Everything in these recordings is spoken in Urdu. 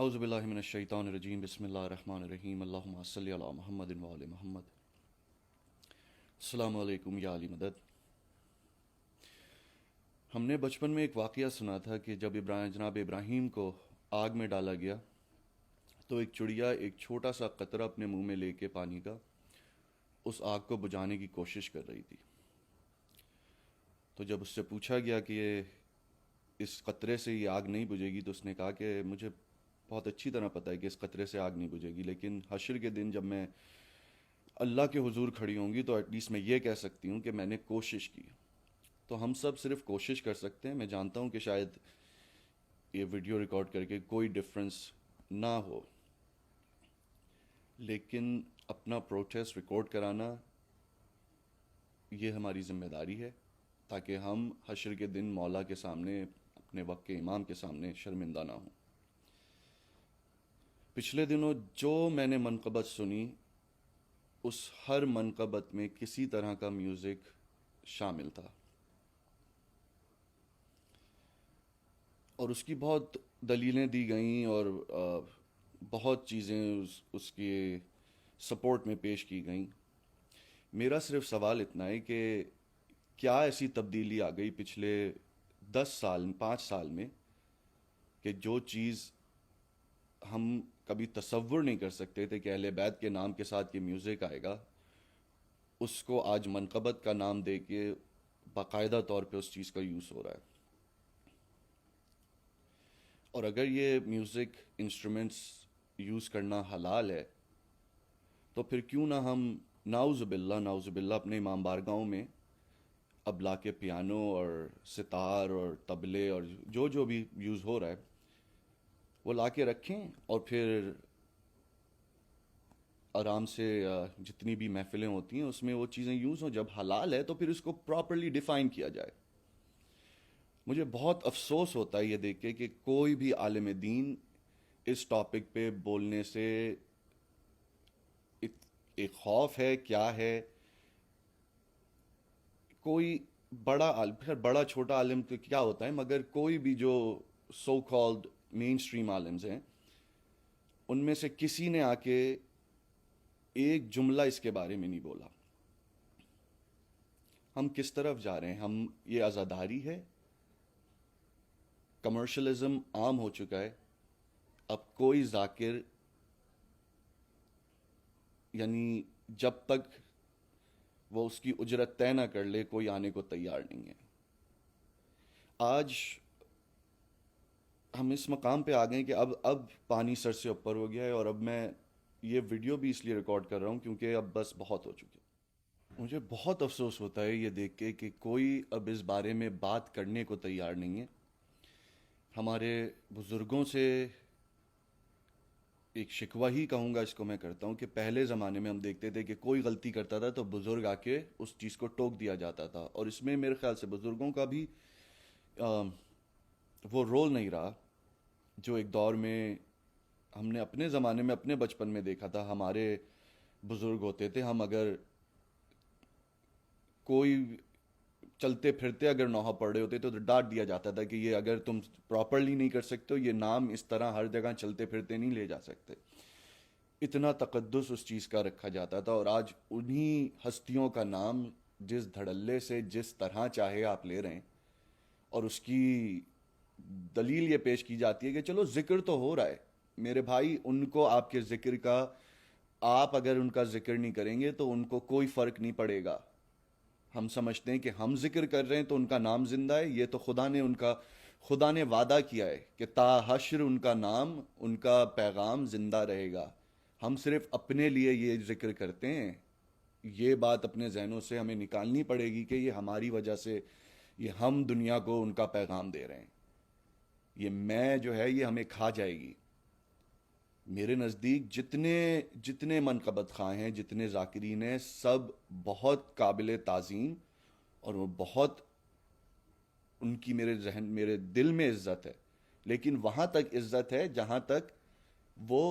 اعوذ باللہ من الشیطان الرجیم بسم اللہ الرحمن الرحیم اللہم صلی علی محمد و آل محمد. السلام علیکم یا علی مدد. ہم نے بچپن میں ایک واقعہ سنا تھا کہ جب جناب ابراہیم کو آگ میں ڈالا گیا تو ایک چڑیا ایک چھوٹا سا قطرہ اپنے منہ میں لے کے پانی کا اس آگ کو بجھانے کی کوشش کر رہی تھی. تو جب اس سے پوچھا گیا کہ اس قطرے سے یہ آگ نہیں بجھے گی تو اس نے کہا کہ مجھے بہت اچھی طرح پتہ ہے کہ اس قطرے سے آگ نہیں بجھے گی، لیکن حشر کے دن جب میں اللہ کے حضور کھڑی ہوں گی تو ایٹ لیسٹ میں یہ کہہ سکتی ہوں کہ میں نے کوشش کی. تو ہم سب صرف کوشش کر سکتے ہیں. میں جانتا ہوں کہ شاید یہ ویڈیو ریکارڈ کر کے کوئی ڈفرنس نہ ہو، لیکن اپنا پروٹیسٹ ریکارڈ کرانا یہ ہماری ذمہ داری ہے تاکہ ہم حشر کے دن مولا کے سامنے، اپنے وقت کے امام کے سامنے شرمندہ نہ ہوں. پچھلے دنوں جو میں نے منقبت سنی اس ہر منقبت میں کسی طرح کا میوزک شامل تھا، اور اس کی بہت دلیلیں دی گئیں اور بہت چیزیں اس کے سپورٹ میں پیش کی گئیں. میرا صرف سوال اتنا ہے کہ کیا ایسی تبدیلی آ گئی پچھلے 5 سال میں کہ جو چیز ہم کبھی تصور نہیں کر سکتے تھے کہ اہل بیت کے نام کے ساتھ یہ میوزک آئے گا، اس کو آج منقبت کا نام دے کے باقاعدہ طور پہ اس چیز کا یوز ہو رہا ہے. اور اگر یہ میوزک انسٹرومنٹس یوز کرنا حلال ہے تو پھر کیوں نہ ہم نعوذ باللہ اپنے امام بارگاہوں میں اب لا کے پیانو اور ستار اور طبلے اور جو بھی یوز ہو رہا ہے وہ لا کے رکھیں، اور پھر آرام سے جتنی بھی محفلیں ہوتی ہیں اس میں وہ چیزیں یوز ہوں. جب حلال ہے تو پھر اس کو پراپرلی ڈیفائن کیا جائے. مجھے بہت افسوس ہوتا ہے یہ دیکھ کے کہ کوئی بھی عالم دین اس ٹاپک پہ بولنے سے ایک خوف ہے. کیا ہے، کوئی بڑا چھوٹا عالم تو کیا ہوتا ہے، مگر کوئی بھی جو سو کالڈ مین سٹریم عالمز ہیں ان میں سے کسی نے آ کے ایک جملہ اس کے بارے میں نہیں بولا. ہم کس طرف جا رہے ہیں؟ یہ عزاداری ہے، کمرشلزم عام ہو چکا ہے. اب کوئی ذاکر یعنی جب تک وہ اس کی اجرت طے نہ کر لے کوئی آنے کو تیار نہیں ہے. آج ہم اس مقام پہ آ گئے کہ اب پانی سر سے اوپر ہو گیا ہے، اور اب میں یہ ویڈیو بھی اس لیے ریکارڈ کر رہا ہوں کیونکہ اب بس بہت ہو چکی. مجھے بہت افسوس ہوتا ہے یہ دیکھ کے کہ کوئی اب اس بارے میں بات کرنے کو تیار نہیں ہے. ہمارے بزرگوں سے ایک شکوہ ہی کہوں گا اس کو میں کرتا ہوں کہ پہلے زمانے میں ہم دیکھتے تھے کہ کوئی غلطی کرتا تھا تو بزرگ آ کے اس چیز کو ٹوک دیا جاتا تھا، اور اس میں میرے خیال سے بزرگوں کا بھی وہ رول نہیں رہا جو ایک دور میں ہم نے اپنے زمانے میں اپنے بچپن میں دیکھا تھا. ہمارے بزرگ ہوتے تھے، ہم اگر کوئی چلتے پھرتے اگر نوحہ پڑھ رہے ہوتے تو ڈانٹ دیا جاتا تھا کہ یہ اگر تم پراپرلی نہیں کر سکتے ہو، یہ نام اس طرح ہر جگہ چلتے پھرتے نہیں لے جا سکتے. اتنا تقدس اس چیز کا رکھا جاتا تھا، اور آج انہی ہستیوں کا نام جس دھڑلے سے جس طرح چاہے آپ لے رہے ہیں، اور اس کی دلیل یہ پیش کی جاتی ہے کہ چلو ذکر تو ہو رہا ہے. میرے بھائی، ان کو آپ کے ذکر کا، آپ اگر ان کا ذکر نہیں کریں گے تو ان کو کوئی فرق نہیں پڑے گا. ہم سمجھتے ہیں کہ ہم ذکر کر رہے ہیں تو ان کا نام زندہ ہے. یہ تو خدا نے وعدہ کیا ہے کہ تا حشر ان کا نام، ان کا پیغام زندہ رہے گا. ہم صرف اپنے لیے یہ ذکر کرتے ہیں. یہ بات اپنے ذہنوں سے ہمیں نکالنی پڑے گی کہ یہ ہماری وجہ سے، یہ ہم دنیا کو ان کا پیغام دے رہے ہیں. یہ میں جو ہے یہ ہمیں کھا جائے گی. میرے نزدیک جتنے منقبت خواہ ہیں، جتنے ذاکرین ہیں، سب بہت قابل تعظیم، اور وہ بہت، ان کی میرے دل میں عزت ہے. لیکن وہاں تک عزت ہے جہاں تک وہ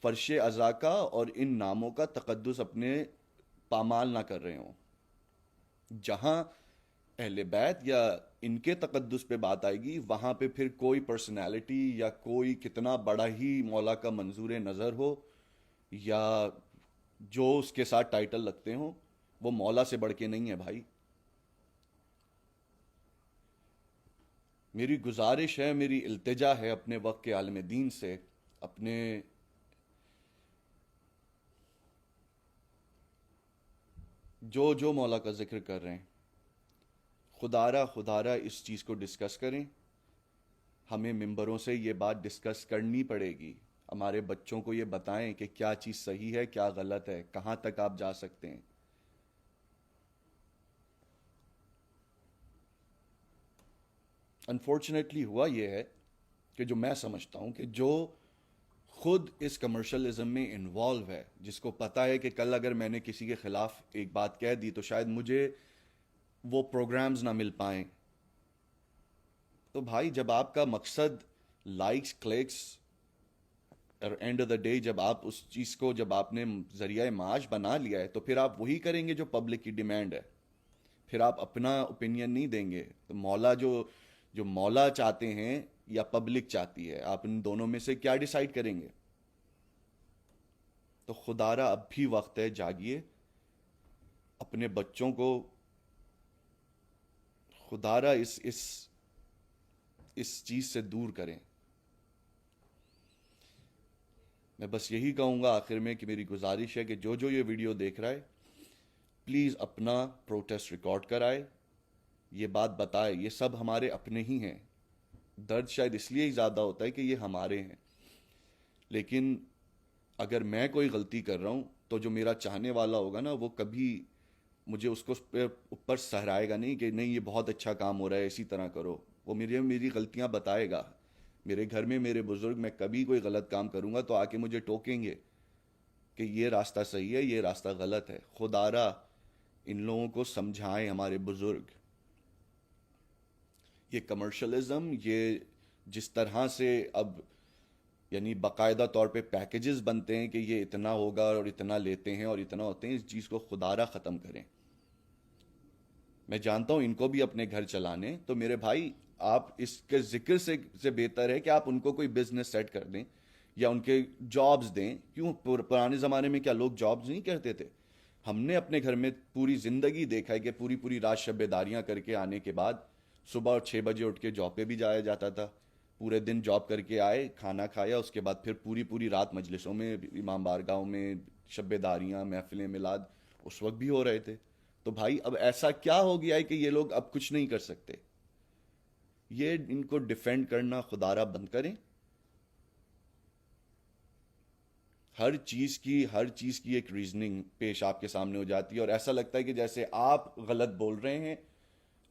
فرش ازا کا اور ان ناموں کا تقدس اپنے پامال نہ کر رہے ہوں. جہاں اہل بیت یا ان کے تقدس پہ بات آئے گی وہاں پہ پھر کوئی پرسنالٹی یا کوئی کتنا بڑا ہی مولا کا منظور نظر ہو یا جو اس کے ساتھ ٹائٹل لگتے ہوں وہ مولا سے بڑھ کے نہیں ہے بھائی. میری گزارش ہے, میری التجا ہے اپنے وقت کے عالم دین سے, اپنے جو مولا کا ذکر کر رہے ہیں, خدارہ اس چیز کو ڈسکس کریں. ہمیں ممبروں سے یہ بات ڈسکس کرنی پڑے گی. ہمارے بچوں کو یہ بتائیں کہ کیا چیز صحیح ہے, کیا غلط ہے, کہاں تک آپ جا سکتے ہیں. انفارچونیٹلی ہوا یہ ہے کہ جو میں سمجھتا ہوں کہ جو خود اس کمرشلزم میں انوالو ہے, جس کو پتا ہے کہ کل اگر میں نے کسی کے خلاف ایک بات کہہ دی تو شاید مجھے وہ پروگرامز نہ مل پائیں, تو بھائی جب آپ کا مقصد لائکس کلکس اور اینڈ آف دا ڈے جب آپ اس چیز کو جب آپ نے ذریعہ معاش بنا لیا ہے تو پھر آپ وہی کریں گے جو پبلک کی ڈیمانڈ ہے. پھر آپ اپنا اوپینین نہیں دیں گے. تو مولا جو مولا چاہتے ہیں یا پبلک چاہتی ہے, آپ ان دونوں میں سے کیا ڈیسائیڈ کریں گے؟ تو خدارہ اب بھی وقت ہے, جاگیے. اپنے بچوں کو خدارہ اس چیز سے دور کریں. میں بس یہی کہوں گا آخر میں کہ میری گزارش ہے کہ جو یہ ویڈیو دیکھ رہا ہے پلیز اپنا پروٹیسٹ ریکارڈ کرائے, یہ بات بتائے. یہ سب ہمارے اپنے ہی ہیں. درد شاید اس لیے ہی زیادہ ہوتا ہے کہ یہ ہمارے ہیں, لیکن اگر میں کوئی غلطی کر رہا ہوں تو جو میرا چاہنے والا ہوگا نا وہ کبھی مجھے اس کو اوپر سہرائے گا نہیں کہ نہیں یہ بہت اچھا کام ہو رہا ہے اسی طرح کرو. وہ میری غلطیاں بتائے گا. میرے گھر میں میرے بزرگ, میں کبھی کوئی غلط کام کروں گا تو آ کے مجھے ٹوکیں گے کہ یہ راستہ صحیح ہے, یہ راستہ غلط ہے. خدارہ ان لوگوں کو سمجھائیں ہمارے بزرگ. یہ کمرشلزم, یہ جس طرح سے اب یعنی باقاعدہ طور پہ پیکیجز بنتے ہیں کہ یہ اتنا ہوگا اور اتنا لیتے ہیں اور اتنا ہوتے ہیں, اس چیز کو خدارہ ختم کریں. میں جانتا ہوں ان کو بھی اپنے گھر چلانے, تو میرے بھائی آپ اس کے ذکر سے بہتر ہے کہ آپ ان کو کوئی بزنس سیٹ کر دیں یا ان کے جابز دیں. کیوں پرانے زمانے میں کیا لوگ جابز نہیں کرتے تھے؟ ہم نے اپنے گھر میں پوری زندگی دیکھا ہے کہ پوری رات شب داریاں کر کے آنے کے بعد صبح 6 بجے اٹھ کے جاب پہ بھی جایا جاتا تھا. پورے دن جاب کر کے آئے, کھانا کھایا, اس کے بعد پھر پوری رات مجلسوں میں, امام بارگاہوں میں شب داریاں, محفلیں, میلاد اس وقت بھی ہو رہے تھے. تو بھائی اب ایسا کیا ہو گیا ہے کہ یہ لوگ اب کچھ نہیں کر سکتے؟ یہ ان کو ڈیفینڈ کرنا خدارہ بند کریں. ہر چیز کی ایک ریزننگ پیش آپ کے سامنے ہو جاتی ہے اور ایسا لگتا ہے کہ جیسے آپ غلط بول رہے ہیں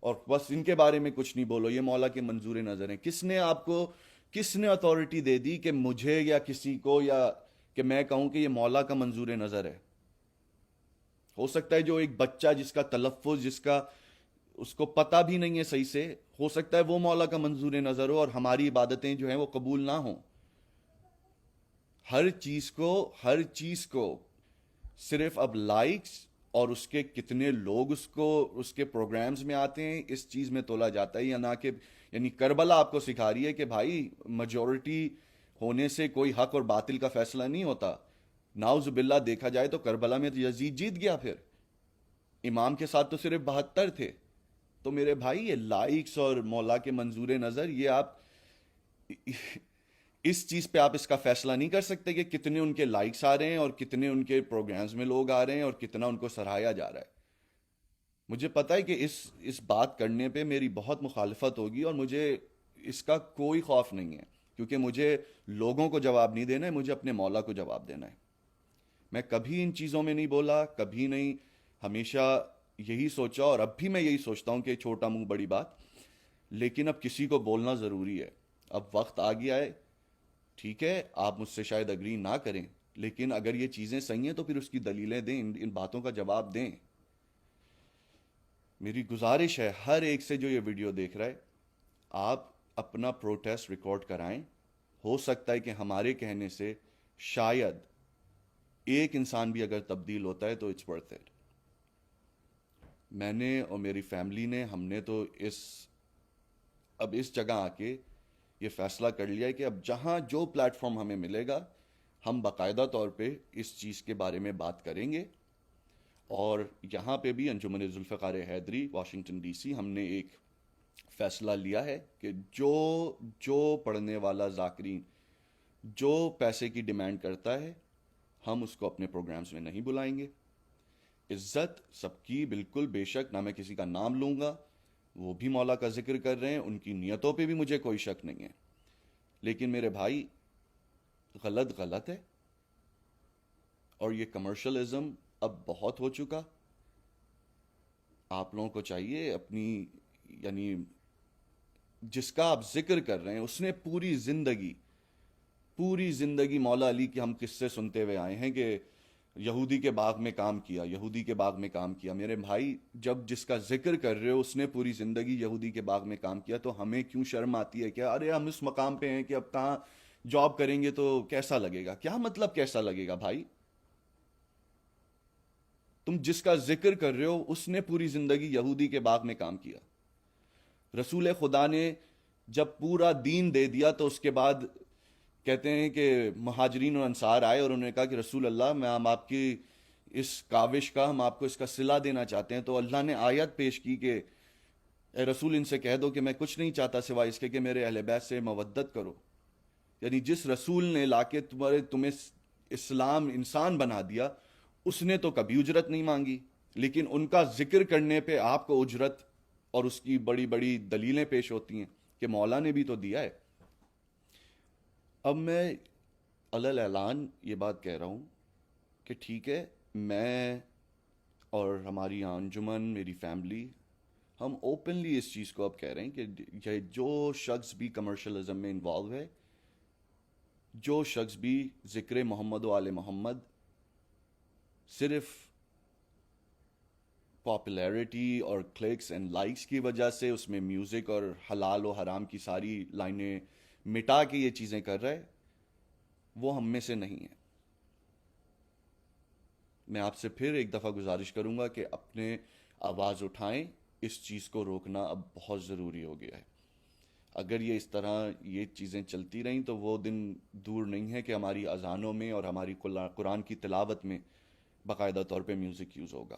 اور بس ان کے بارے میں کچھ نہیں بولو, یہ مولا کے منظور نظر ہیں. کس نے اتھارٹی دے دی کہ مجھے یا کسی کو یا کہ میں کہوں کہ یہ مولا کا منظور نظر ہے؟ ہو سکتا ہے جو ایک بچہ جس کا تلفظ اس کو پتہ بھی نہیں ہے صحیح سے, ہو سکتا ہے وہ مولا کا منظور نظر ہو اور ہماری عبادتیں جو ہیں وہ قبول نہ ہوں. ہر چیز کو صرف اب لائکس اور اس کے کتنے لوگ اس کے پروگرامز میں آتے ہیں اس چیز میں تولا جاتا ہے, یا نہ کہ یعنی کربلا آپ کو سکھا رہی ہے کہ بھائی میجورٹی ہونے سے کوئی حق اور باطل کا فیصلہ نہیں ہوتا. ناؤز باللہ دیکھا جائے تو کربلا میں تو یزید جیت گیا, پھر امام کے ساتھ تو صرف 72 تھے. تو میرے بھائی یہ لائکس اور مولا کے منظور نظر, یہ آپ اس چیز پہ آپ اس کا فیصلہ نہیں کر سکتے کہ کتنے ان کے لائکس آ رہے ہیں اور کتنے ان کے پروگرامز میں لوگ آ رہے ہیں اور کتنا ان کو سراہا جا رہا ہے. مجھے پتہ ہے کہ اس بات کرنے پہ میری بہت مخالفت ہوگی اور مجھے اس کا کوئی خوف نہیں ہے, کیونکہ مجھے لوگوں کو جواب نہیں دینا ہے, مجھے اپنے مولا کو جواب دینا ہے. میں کبھی ان چیزوں میں نہیں بولا, کبھی نہیں, ہمیشہ یہی سوچا اور اب بھی میں یہی سوچتا ہوں کہ چھوٹا منہ بڑی بات, لیکن اب کسی کو بولنا ضروری ہے. اب وقت آ گیا ہے, ٹھیک ہے آپ مجھ سے شاید اگری نہ کریں, لیکن اگر یہ چیزیں صحیح ہیں تو پھر اس کی دلیلیں دیں, ان باتوں کا جواب دیں. میری گزارش ہے ہر ایک سے جو یہ ویڈیو دیکھ رہا ہے, آپ اپنا پروٹیسٹ ریکارڈ کرائیں. ہو سکتا ہے کہ ہمارے کہنے سے شاید ایک انسان بھی اگر تبدیل ہوتا ہے تو اٹس ورتھ اٹ. میں نے اور میری فیملی نے, ہم نے تو اس اب اس جگہ آ کے یہ فیصلہ کر لیا ہے کہ اب جہاں جو پلیٹ فارم ہمیں ملے گا ہم باقاعدہ طور پہ اس چیز کے بارے میں بات کریں گے. اور یہاں پہ بھی انجمن ذوالفقار حیدری واشنگٹن ڈی سی ہم نے ایک فیصلہ لیا ہے کہ جو جو پڑھنے والا ذاکرین جو پیسے کی ڈیمانڈ کرتا ہے ہم اس کو اپنے پروگرامز میں نہیں بلائیں گے. عزت سب کی بالکل، بے شک، نہ میں کسی کا نام لوں گا، وہ بھی مولا کا ذکر کر رہے ہیں، ان کی نیتوں پہ بھی مجھے کوئی شک نہیں ہے. لیکن میرے بھائی غلط غلط ہے، اور یہ کمرشلزم اب بہت ہو چکا. آپ لوگوں کو چاہیے اپنی، یعنی جس کا آپ ذکر کر رہے ہیں اس نے پوری زندگی مولا علی کی ہم قصے سنتے ہوئے آئے ہیں کہ یہودی کے باغ میں کام کیا، یہودی کے باغ میں کام کیا. میرے بھائی جب جس کا ذکر کر رہے ہو اس نے پوری زندگی یہودی کے باغ میں کام کیا تو ہمیں کیوں شرم آتی ہے کہ ارے ہم اس مقام پہ ہیں کہ اب کہاں جاب کریں گے تو کیسا لگے گا؟ کیا مطلب کیسا لگے گا بھائی؟ تم جس کا ذکر کر رہے ہو اس نے پوری زندگی یہودی کے باغ میں کام کیا. رسول خدا نے جب پورا دین دے دیا تو اس کے بعد کہتے ہیں کہ مہاجرین اور انصار آئے اور انہوں نے کہا کہ رسول اللہ میں ہم آپ کی اس کاوش کا، ہم آپ کو اس کا صلہ دینا چاہتے ہیں. تو اللہ نے آیت پیش کی کہ اے رسول ان سے کہہ دو کہ میں کچھ نہیں چاہتا سوائے اس کے کہ میرے اہل بیت سے مودت کرو. یعنی جس رسول نے لا کے تمہیں اسلام انسان بنا دیا اس نے تو کبھی اجرت نہیں مانگی، لیکن ان کا ذکر کرنے پہ آپ کو اجرت اور اس کی بڑی بڑی دلیلیں پیش ہوتی ہیں کہ مولا نے بھی تو دیا ہے. اب میں علی اعلان یہ بات کہہ رہا ہوں کہ ٹھیک ہے، میں اور ہماری انجمن، میری فیملی، ہم اوپنلی اس چیز کو اب کہہ رہے ہیں کہ یہ جو شخص بھی کمرشلزم میں انوالو ہے، جو شخص بھی ذکر محمد و آل محمد صرف پاپولیرٹی اور کلکس اینڈ لائکس کی وجہ سے اس میں میوزک اور حلال و حرام کی ساری لائنیں مٹا کے یہ چیزیں کر رہا ہے، وہ ہم میں سے نہیں ہے. میں آپ سے پھر ایک دفعہ گزارش کروں گا کہ اپنے آواز اٹھائیں. اس چیز کو روکنا اب بہت ضروری ہو گیا ہے. اگر یہ اس طرح یہ چیزیں چلتی رہیں تو وہ دن دور نہیں ہے کہ ہماری اذانوں میں اور ہماری قرآن کی تلاوت میں باقاعدہ طور پہ میوزک یوز ہوگا.